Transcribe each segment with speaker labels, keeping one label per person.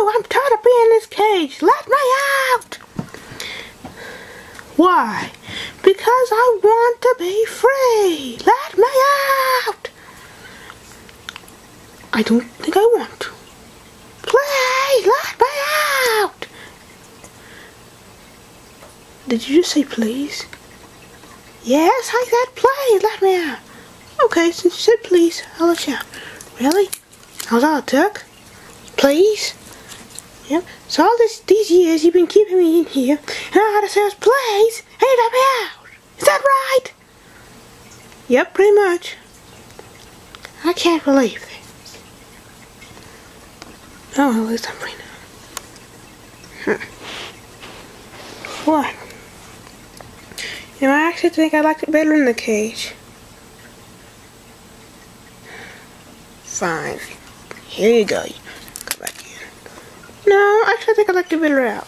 Speaker 1: No, I'm tired of being in this cage. Let me out! Why? Because I want to be free. Let me out! I don't think I want to. Please, let me out! Did you just say please? Yes, I said please, let me out. Okay, since you said please, I'll let you out. Really? How's all it took? Please? Yep. So all these years you've been keeping me in here, and all I had to say was please, and you let me out. Is that right? Yep, pretty much. I can't believe it. Oh, at least I'm free now. What? You know, I actually think I liked it better in the cage. Fine. Here you go. Go back in. No, actually I think I liked it better out.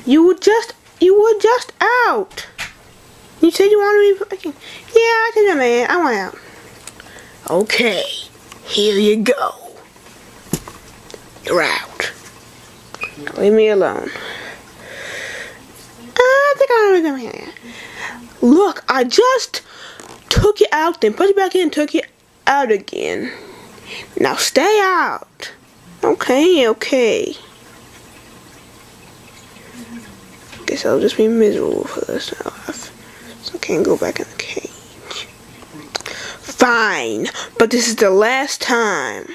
Speaker 1: You were just out. You said you wanted me back in. Yeah, I did it, man. I went out. Okay. Here you go. You're out. Leave me alone. I think I'm gonna go here. Look, I just took you out, then put you back in and took you out again. Now stay out. Okay, okay. Guess I'll just be miserable for this life. So I can't go back in the cage. Fine, but this is the last time.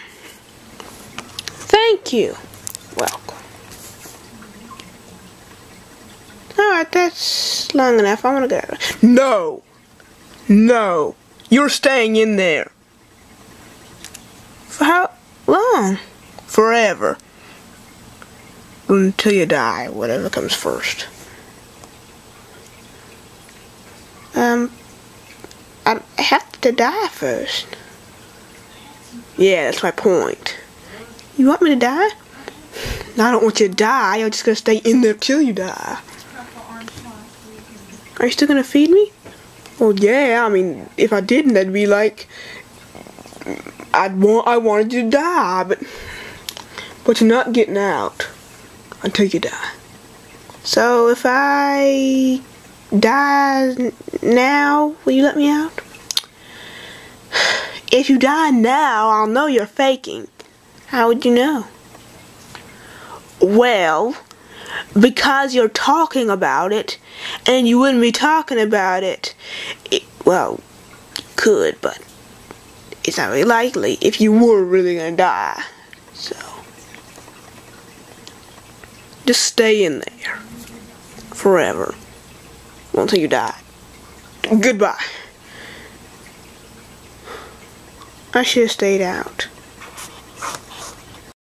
Speaker 1: Thank you. Welcome. Alright, that's long enough. I wanna go. No! No! You're staying in there. For how long? Forever. Until you die, whatever comes first. I have to die first. Yeah, that's my point. You want me to die? No, I don't want you to die. I'm just gonna stay in there till you die. Are you still gonna feed me? Well, yeah. I mean, if I didn't, that'd be like I wanted you to die, but you're not getting out until you die. So if I die now, will you let me out? If you die now, I'll know you're faking. How would you know? Well, because you're talking about it, and you wouldn't be talking about it. Well, you could, but it's not really likely if you were really gonna die. So, just stay in there forever until you die. Goodbye. I should have stayed out.